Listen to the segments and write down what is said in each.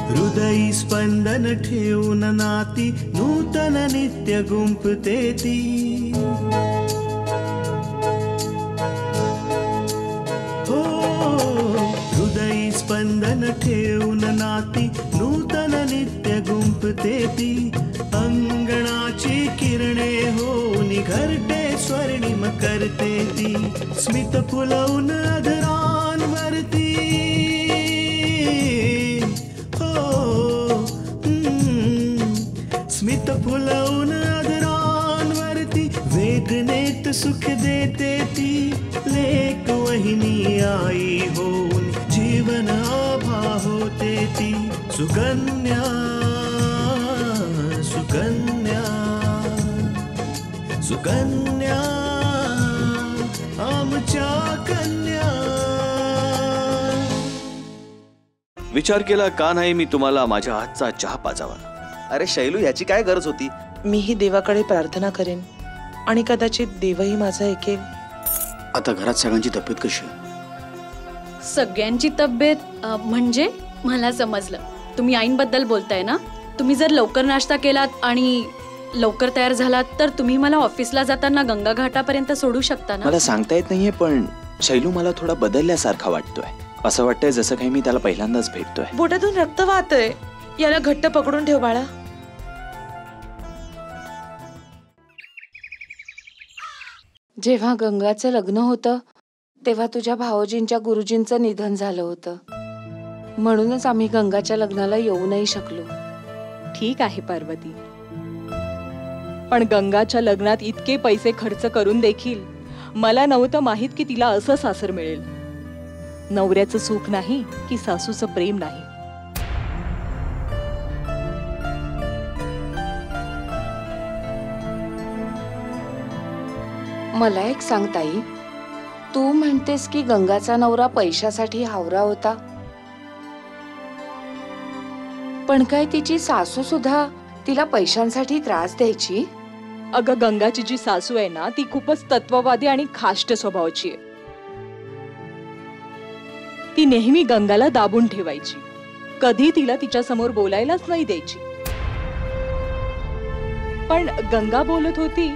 हृदयी स्पंदन ठेवून नाती नूतन नित्य गुंफते ती। हो हृदयी स्पंदन ठेवून नाती नूतन नित्य गुंफते ती। अंगणाची किरणे होऊन घरटे स्वर्णिम करते ती। स्मित फुलवून अधरांवरती स्मित फुलवून अधरांवरती वेदनेत सुख देते ती। लेक वहिनी आई होऊन जीवन आभा होते ती। सुकन्या सुकन्या सुकन्या आमच्या कन्या। विचार केला का नाही मी तुम्हाला माझ्या हातचा चहा पाजावा? अरे शैलू, याची काय गरज होती? मीही देवाकडे प्रार्थना करेन आणि कदाचित देवही माझा ऐकेल। आता घरात सगळ्यांची तब्येत कशी? सगळ्यांची तब्येत म्हणजे मला समजलं, तुम्ही आईंबद्दल बोलताय ना? तुम्ही जर लवकर नाश्ता केलात आणि लवकर तयार झालात तर तुम्ही मला ऑफिसला जाताना गंगा घाटापर्यंत सोडू शकता ना? मला सांगता येत नाहीये, पण शैलू मला थोडा बदलल्यासारखा वाटतोय। असं वाटतंय जसं काही मी त्याला पहिल्यांदाच भेटतोय। बोटातून रक्त वाहतंय, याला घट्ट पकडून ठेव बाळा। जेव्हा गंगाचं लग्न होतं तेव्हा तुझ्या भावजींच्या गुरुजींचं निधन झालं होतं, म्हणूनच आम्ही गंगाच्या लग्नाला येऊ नाही शकलो। ठीक आहे पार्वती, पण गंगाच्या लग्नात इतके पैसे खर्च करून देखील मला नव्हतं माहित की तिला असं सासर मिळेल। नवऱ्याचं सुख नाही की सासूचं प्रेम नाही। मला एक सांग ताई, तू म्हणतेस की गंगाचा नवरा पैशासाठी हावरा होता, पण काय तिची सासू सुद्धा तिला पैशांसाठी त्रास द्यायची? अगं, गंगाची जी सासू आहे ना ती खूपच तत्ववादी आणि खाष्ट स्वभावाची आहे। ती नेहमी गंगाला दाबून ठेवायची, कधी तिला तिच्या समोर बोलायलाच नाही द्यायची। पण गंगा बोलत होती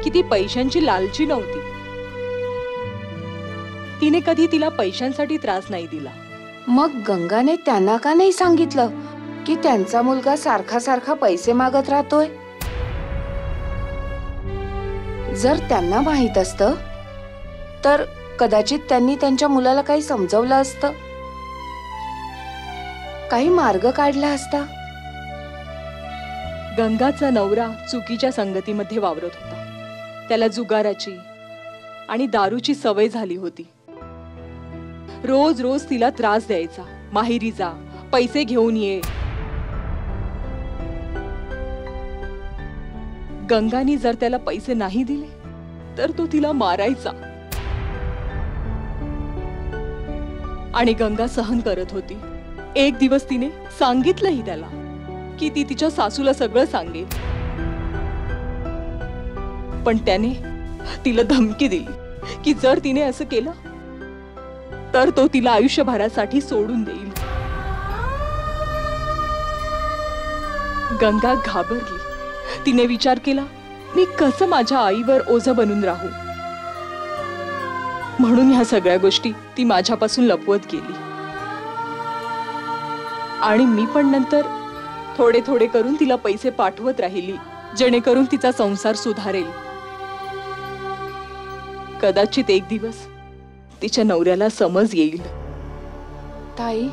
की ती पैशांची लालची नव्हती। तिने कधी तिला पैशांसाठी त्रास नाही दिला। मग गंगाने त्यांना का नाही सांगितलं की त्यांचा मुलगा सारखा सारखा पैसे मागत राहतोय? जर त्यांना माहित असतं तर कदाचित त्यांनी त्यांच्या मुलाला काही समजावलं असतं, काही मार्ग काढला असता। गंगाचा नवरा चुकीच्या संगतीमध्ये वावरत होता। त्याला जुगाराची आणि दारूची सवय झाली होती। रोज रोज तिला त्रास द्यायचा, माहेरी जा, पैसे घेऊन ये। गंगानी जर त्याला पैसे नाही दिले तर तो तिला मारायचा, आणि गंगा सहन करत होती। एक दिवस तिने सांगितलंही त्याला की ती तिच्या सासूला सगळं सांगेल, पण त्याने तिला धमकी दिली की जर तिने असं केलं तर तो तिला आयुष्यभरासाठी सोडून देईल। गंगा घाबरली। तिने विचार केला, मी कसं माझ्या आईवर ओझं बनून राहू, म्हणून ह्या सगळ्या गोष्टी ती माझ्यापासून लपवत गेली। आणि मी पण नंतर थोडे थोडे करून तिला पैसे पाठवत राहिली, जेणेकरून तिचा संसार सुधारेल। कदाचित एक दिवस तिच्या नवऱ्याला समज येईल। ताई,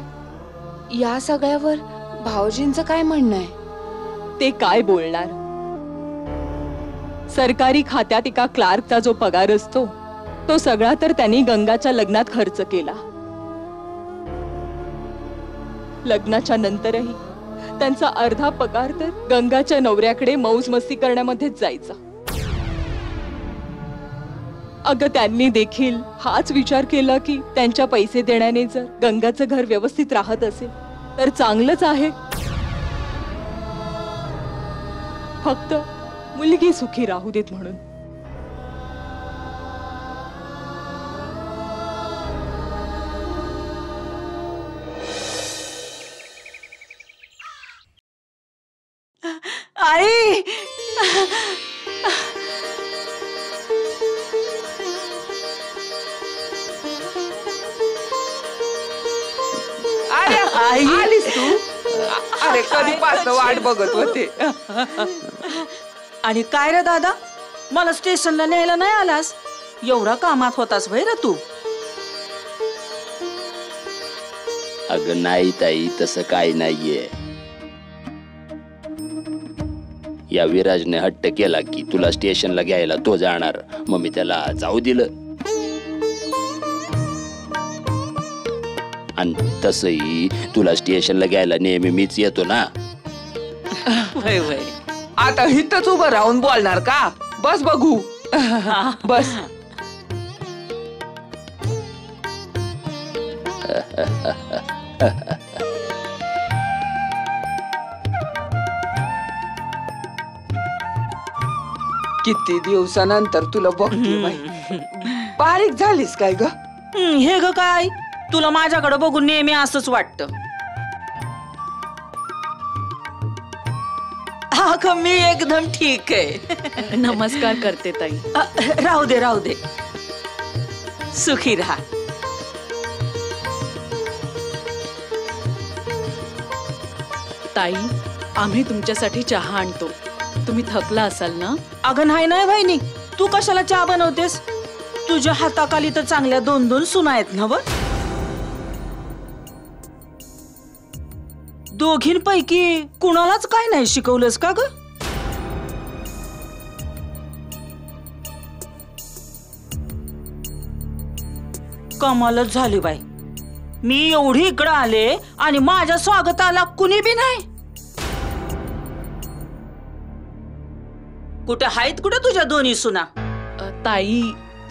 या सगळ्यावर भाऊजींचं काय म्हणणं आहे? ते काय बोलणार? सरकारी खात्यात एका क्लार्कचा जो पगार असतो तो सगळा तर त्यांनी गंगाच्या लग्नात खर्च केला। लग्नाच्या नंतरही त्यांचा अर्धा पगार तर गंगाच्या नवऱ्याकडे मौज मस्ती करण्यामध्येच जायचा। अगं, त्यांनी देखील हाच विचार केला की त्यांच्या पैसे देण्याने जर गंगाचं घर व्यवस्थित राहत असेल तर चांगलंच आहे. फक्त मुलगी सुखी राहू देत म्हणून. आई आई आलीस तू. अरे कधीपासून वाट बघत होते. आणि काय रे दादा, मला स्टेशनला न्यायला नाही आलास? एवढा कामात होतास वय रे तू? अगं नाही ताई, तसं काय नाहीये. या विराजने हट्ट केला की तुला स्टेशनला घ्यायला तो जाणार, मग मी त्याला जाऊ दिलं. आणि तसही तुला स्टेशनला घ्यायला नेहमी मीच येतो ना. वय वय आता इथंच उभं राहून बोलणार का? बस बघू. बस. किती दिवसानंतर तुला बघते बाई. बारीक झालीस काय ग? हे ग काय, तुला माझ्याकडे बघून नेहमी असंच वाटतं. हा मी एकदम ठीक आहे. नमस्कार करते ताई. राहू दे राहू दे, सुखी राहा. ताई, आम्ही तुमच्यासाठी चहा आणतो. तुम्ही थकला असाल ना? अगं नाही नाही बहिणी, तू कशाला चहा बनवतेस? तुझ्या हाताखाली तर चांगल्या 2-2 सुना आहेत ना व. दोघींपैकी कुणालाच काय नाही शिकवलंस का ग? कमालच झाली बाई. मी एवढी इकडं आले आणि माझ्या स्वागताला कुणी बी नाही. कुठे आहेत कुठे तुझ्या दोन्ही सुना? ताई,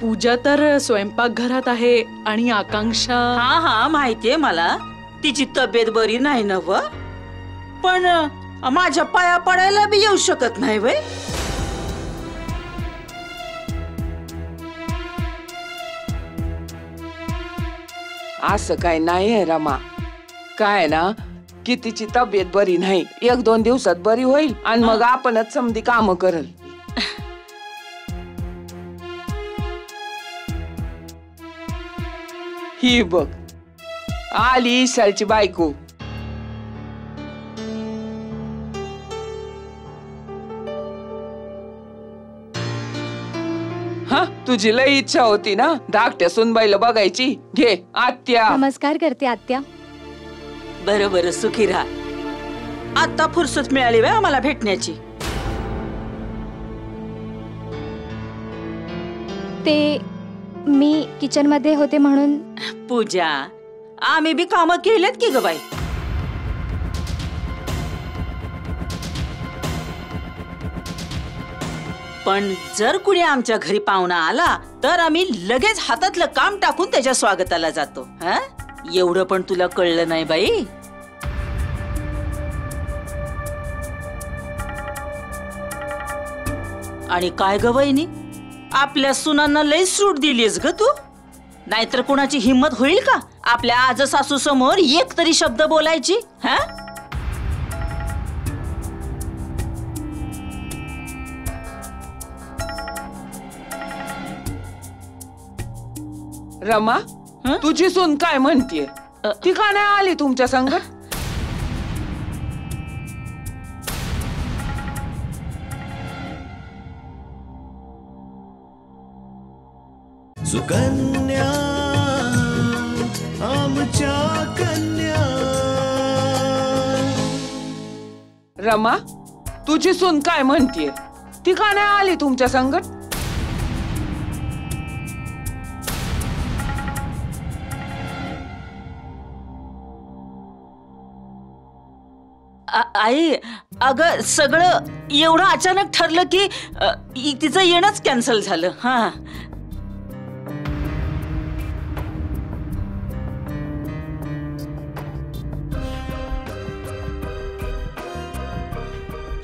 पूजा तर स्वयंपाकघरात आहे आणि आकांक्षा. हा हा माहितीये मला, तिची तब्येत बरी नाही ना व. पण माझ्या पाया पडायला बी येऊ शकत नाही वय. असं काय नाही रमा. काय ना की तिची तब्येत बरी नाही, 1-2 दिवसात बरी होईल आणि मग आपणच समधी काम करल. ही बघ आली ईशालची बायको. हा तुझी लई इच्छा होती ना धाकट्या सुनबाईला बघायची. घे आत्या. नमस्कार करते आत्या. बरं बरं सुखी राहा. आता फुरसत मिळाली वे आम्हाला भेटण्याची. ते मी किचन मध्ये होते म्हणून. पूजा, आम्ही बी काम केलेत की ग बाई. पण जर कुणी आमच्या घरी पाहुणा आला तर आम्ही लगेच हातातलं काम टाकून त्याच्या स्वागताला जातो. हा, एवढं पण तुला कळलं नाही बाई. आणि काय ग वहिनी, आपल्या सुनांना लई सूट दिलीस ग तू. नाहीतर कुणाची हिम्मत होईल का आपल्या आज सासू समोर एक तरी शब्द बोलायची? हा, रमा, तुझी सून काय म्हणतीये? ती का नाही आली तुमच्या संगत? सुकन्या आमच्या कन्या. रमा, तुझी सून काय म्हणतीये? ती का नाही आली तुमच्या संगत? आई, अगं सगळं एवढं अचानक ठरलं की तिचं येणंच कॅन्सल झालं. हा,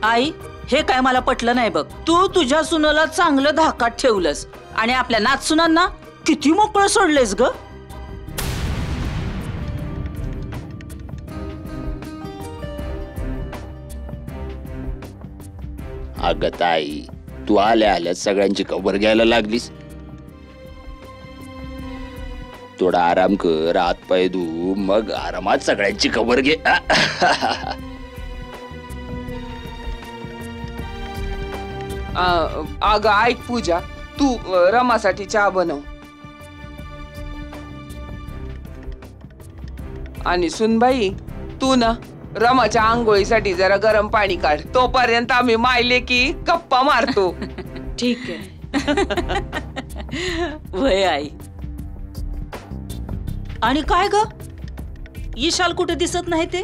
आई हे काय मला पटलं नाही बघ. तू तुझ्या सुनाला चांगलं धाकात ठेवलंस आणि आपल्या नातसुनांना किती मोकळं सोडलेस ग. अगं ताई, तू आल्या आल्या सगळ्यांची खबर घ्यायला लागलीस. थोडा आराम कर, हात पाय धू, मग आरामात सगळ्यांची खबर घे. अगं ऐक पूजा, तू रमासाठी चहा बनव. आणि सुनबाई, तू ना रमाच्या आंघोळीसाठी जरा गरम पाणी काढ. तोपर्यंत आम्ही मायले की गप्पा मारतो. ठीक आहे. वय आई. आणि काय ग, ईशाल कुठे दिसत नाही ते?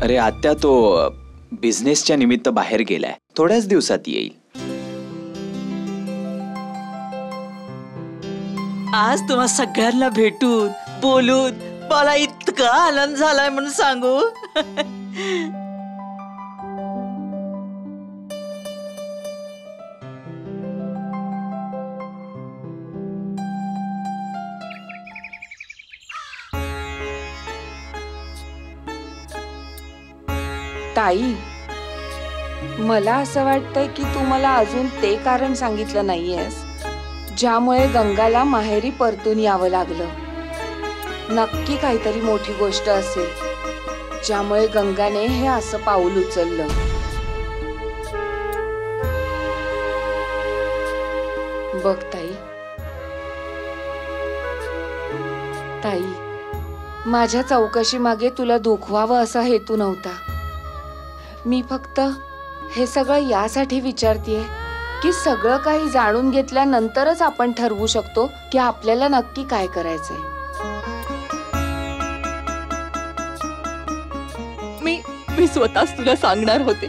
अरे आत्या, तो बिझनेसच्या निमित्त बाहेर गेलाय, थोड्याच दिवसात येईल. आज तुम्हा सगळ्यांना भेटून बोलून मला इतका आनंद झालाय म्हणून सांगू. ताई, मला असं वाटतंय की तू मला अजून ते कारण सांगितलं नाहीयेस ज्यामुळे गंगाला माहेरी परतून यावं लागलं. नक्की काहीतरी मोठी गोष्ट असेल ज्यामुळे गंगाने हे असं पाऊल उचललं. बघ ताई, माझ्या चौकशी मागे तुला दुखवावं असा हेतू नव्हता. मी फक्त हे सगळं यासाठी विचारतेय की सगळं काही जाणून घेतल्यानंतरच आपण ठरवू शकतो की आपल्याला नक्की काय करायचंय. मी स्वतःच तुला सांगणार होते,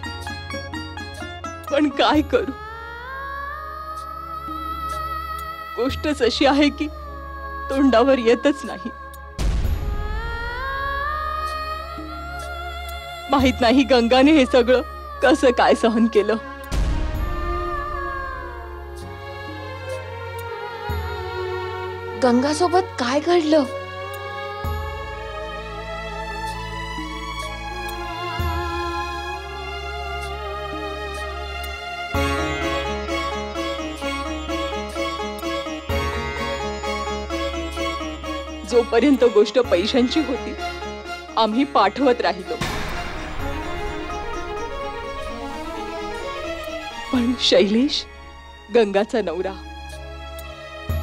पण काय करू. गोष्टच अशी आहे की तोंडावर येतच नाही. माहित नाही गंगाने हे सगळं कसं काय सहन केलं. गंगासोबत काय घडलं? जोपर्यंत गोष्ट पैशांची होती आम्ही पाठवत राहिलो, पण शैलेश, गंगाचा नवरा,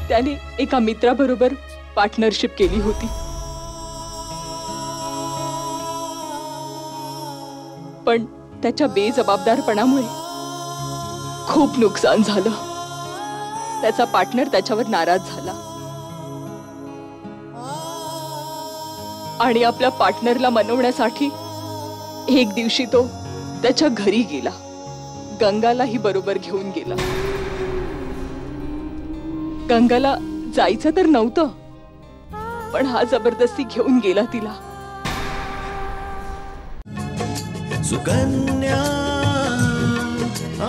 त्याने एका मित्राबरोबर पार्टनरशिप केली होती. पण त्याच्या बेजबाबदारपणामुळे खूप नुकसान झालं. त्याचा पार्टनर त्याच्यावर नाराज झाला आणि आपल्या पार्टनरला मनवण्यासाठी एक दिवशी तो त्याच्या घरी गेला. गंगालाही बरोबर घेऊन गेला. गंगाला जायचं तर नव्हतं, पण हा जबरदस्ती घेऊन गेला तिला. सुकन्या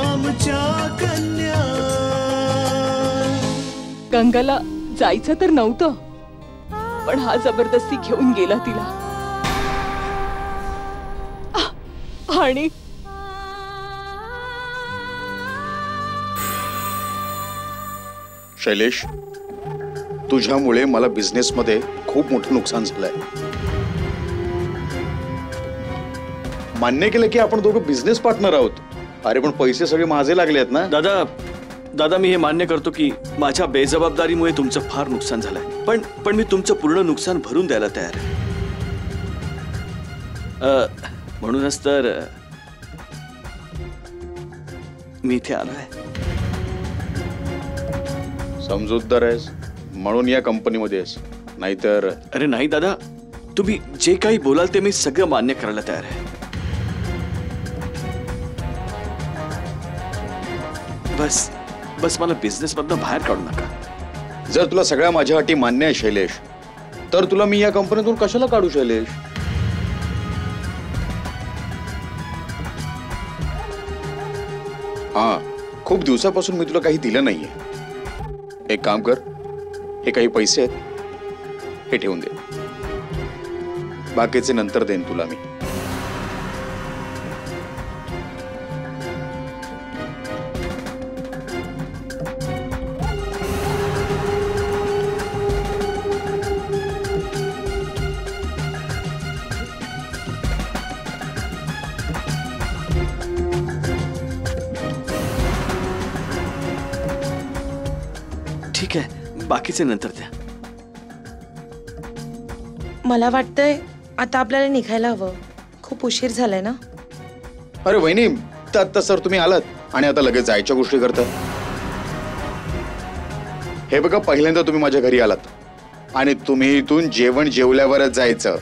आमच्या कन्या. गंगाला जायचं तर नव्हतं, पण हा जबरदस्ती घेऊन गेला तिला. आणि शैलेश, तुझ्यामुळे मला बिझनेसमध्ये खूप मोठं नुकसान झालंय. मान्य केलं की आपण दोघं बिझनेस पार्टनर आहोत. अरे पण पैसे सगळे माझे लागले आहेत ना. दादा, मी हे मान्य करतो की माझ्या बेजबाबदारीमुळे तुमचं फार नुकसान झालंय, पण मी तुमचं पूर्ण नुकसान भरून द्यायला तयार आहे. म्हणूनच तर मी इथे आलोय. समजूतदार आहेस म्हणून या कंपनीमध्ये आहेस, नाहीतर. अरे नाही दादा, तुम्ही जे काही बोलाल ते मी सगळं मान्य करायला तयार आहे. बस मला बिझनेस मधनं बाहेर काढू नका. जर तुला सगळ्या माझ्या अटी मान्य आहे शैलेश, तर तुला मी या कंपनीतून कशाला काढू शैलेश? हा, खूप दिवसापासून मी तुला काही दिलं नाहीये. एक काम कर, हे काही पैसे आहेत, हे ठेवून दे. बाकीचे नंतर देईन तुला मी. ठीक आहे, बाकीचे नंतर द्या. मला वाटतंय आता आपल्याला निघायला हवं. खूप उशीर झालाय ना. अरे वहिनी, आता सर तुम्ही आलात आणि आता लगेच जायच्या गोष्टी करता. हे बघा, पहिल्यांदा तुम्ही माझ्या घरी आलात आणि तुम्ही इथून जेवण जेवल्यावरच जायचं.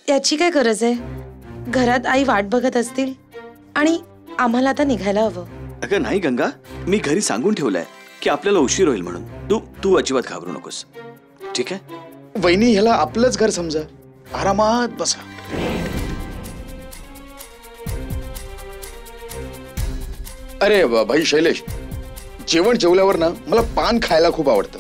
याची काय गरज आहे? घरात आई वाट बघत असतील आणि आम्हाला आता निघायला हवं. अगं नाही गंगा, मी घरी सांगून ठेवलंय की आपल्याला उशीर होईल म्हणून. तू अजिबात घाबरू नकोस, ठीक आहे? वहिनी, ह्याला आपलंच घर समजा. आरामात बसा. अरे भाई शैलेश, जेवण जेवल्यावर ना मला पान खायला खूप आवडतं.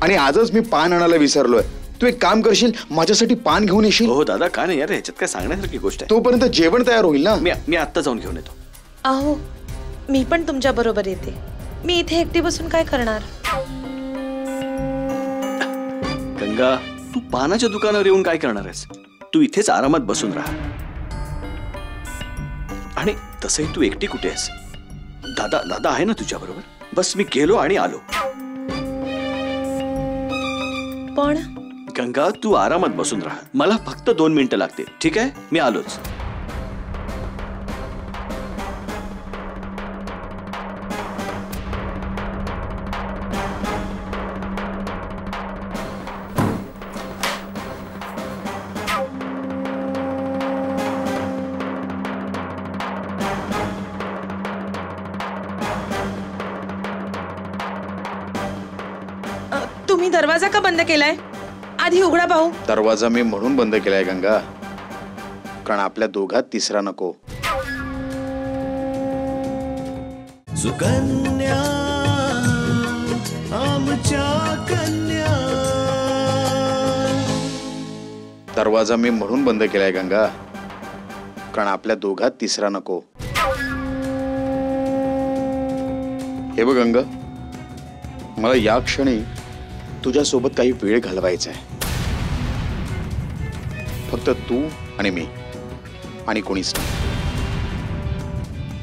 आणि आजच मी पान आणायला विसरलोय. तू एक काम करशील, माझ्यासाठी पान घेऊन येशील? हो दादा, का नाही यार, ह्याच्यात काय सांगण्यासारखी गोष्ट आहे. तोपर्यंत जेवण तयार होईल ना. मी आत्ता जाऊन घेऊन येतो. अहो, मी पण तुमच्या बरोबर येते. मी इथे एकटी बसून काय करणार? गंगा, तू पानाच्या दुकानावर येऊन काय करणार आहेस? तू इथेच आरामात बसून राहा. आणि तसंही तू एकटी कुठे आहेस? दादा आहे ना तुझ्या बरोबर. बस मी गेलो आणि आलो. पण गंगा, तू आरामात बसून राहा. मला फक्त 2 मिनिटं लागतील, ठीक आहे? मी आलोच. तुम्ही दरवाजा का बंद केलाय? आधी उघडा पाहू. दरवाजा मी म्हणून बंद केलाय गंगा, कारण आपल्या दोघात तिसरा नको. सुकन्या आमच्या कन्या. दरवाजा मी म्हणून बंद केलाय गंगा, कारण आपल्या दोघात तिसरा नको. हे बघ गंगा, मला या क्षणी तुझ्या सोबत काही वेळ घालवायचा आहे. फक्त तू आणि मी, आणि कोणीच नाही.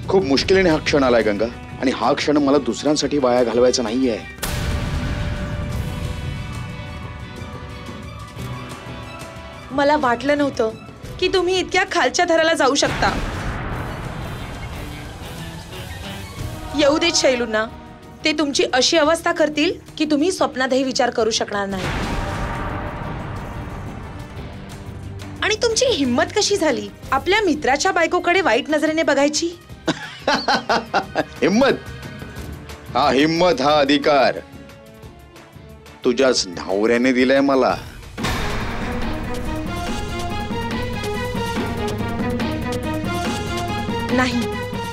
खूप मुश्किलीने हा क्षण आलाय गंगा, आणि हा क्षण मला दुसऱ्यांसाठी वाया घालवायचा नाहीये. मला वाटलं नव्हतं की तुम्ही इतक्या खालच्या थराला जाऊ शकता. येऊ देत शैलूंना. ते तुमची अशी अवस्था करतील की तुम्ही स्वप्नातही विचार करू शकणार नाही. आणि तुमची हिम्मत कशी झाली आपल्या मित्राच्या बायकोकडे वाईट नजरेने बघायची? हिम्मत? हा हिम्मत, हा अधिकार तुझ्याच नवऱ्याने दिलाय मला. नाही,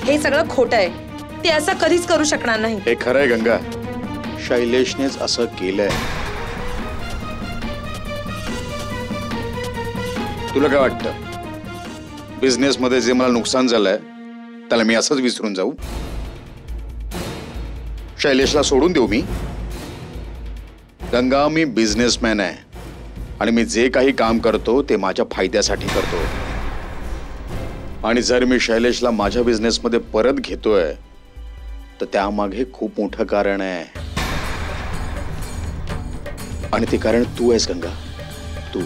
हे सगळं खोटं आहे. ते असं कधीच करू शकणार नाही. हे खरंय गंगा, शैलेशनेच असं केलंय. तुला काय वाटतं, बिझनेस मध्ये जे मला नुकसान झालंय त्याला मी असंच विसरून जाऊ? शैलेशला सोडून देऊ मी? गंगा, मी बिझनेसमॅन आहे आणि मी जे काही काम करतो ते माझ्या फायद्यासाठी करतो. आणि जर मी शैलेशला माझ्या बिझनेसमध्ये परत घेतोय तर त्यामागे खूप मोठं कारण आहे. आणि ते कारण तू आहेस गंगा, तू.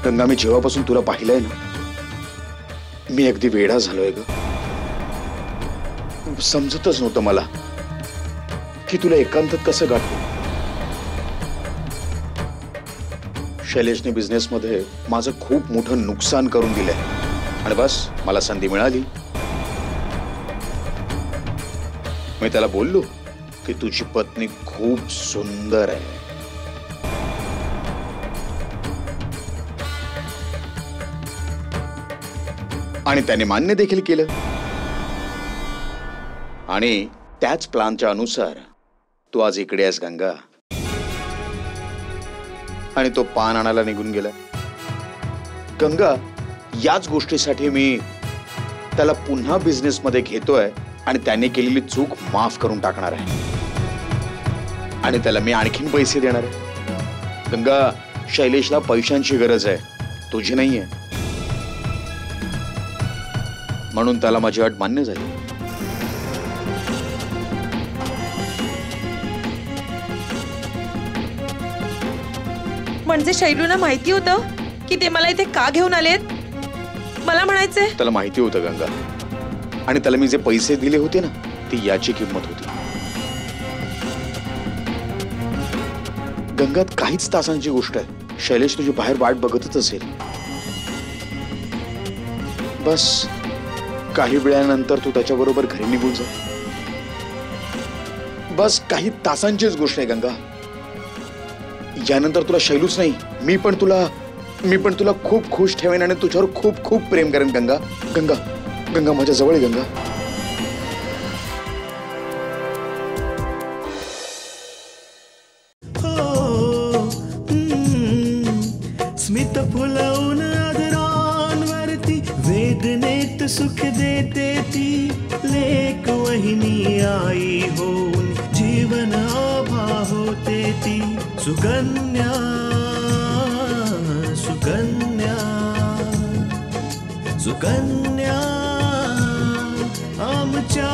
गंगा, मी जेव्हापासून तुला पाहिलंय ना, मी अगदी वेडा झालोय ग. समजतच नव्हतं मला की तुला एकांतात कसं गाठू. शैलेशने बिझनेसमध्ये माझं खूप मोठं नुकसान करून दिलंय आणि बस मला संधी मिळाली मी त्याला बोललो की तुझी पत्नी खूप सुंदर आहे. आणि त्याने मान्य देखील केलं. आणि त्याच प्लानच्या अनुसार तू आज इकडे आहेस गंगा. आणि तो पान आणायला निघून गेला. गंगा, याच गोष्टीसाठी मी त्याला पुन्हा बिझनेस मध्ये घेतोय आणि त्याने केलेली चूक माफ करून टाकणार आहे. आणि त्याला मी आणखीन पैसे देणार आहे. गंगा, शैलेशला पैशांची गरज आहे, तुझी नाहीये. म्हणून त्याला माझी अट मान्य झाली. म्हणजे शैलूला माहिती होतं की ते मला इथे का घेऊन आलेत? मला म्हणायचंय त्याला माहिती होतं गंगा. आणि त्याला मी जे पैसे दिले होते ना, ती याची किंमत होती. गंगात काहीच तासांची गोष्ट आहे. शैलेश तुझी बाहेर वाट बघतच असेल. बस काही वेळानंतर तू त्याच्याबरोबर घरी निघून जा. बस काही तासांचीच गोष्ट आहे गंगा. यानंतर तुला शैलूच नाही, मी पण तुला खूप खुश ठेवेन आणि तुझ्यावर खूप खूप प्रेम करेन गंगा. गंगा, गंगा माझ्या जवळ आहे गंगा. स्मित फुलवून आदरांवरती वेदनेत सुख देते ती. लेक वहिनी आई होऊन जीवन आभा होते ती. सुकन्या सुकन्या सुकन्या आमच्या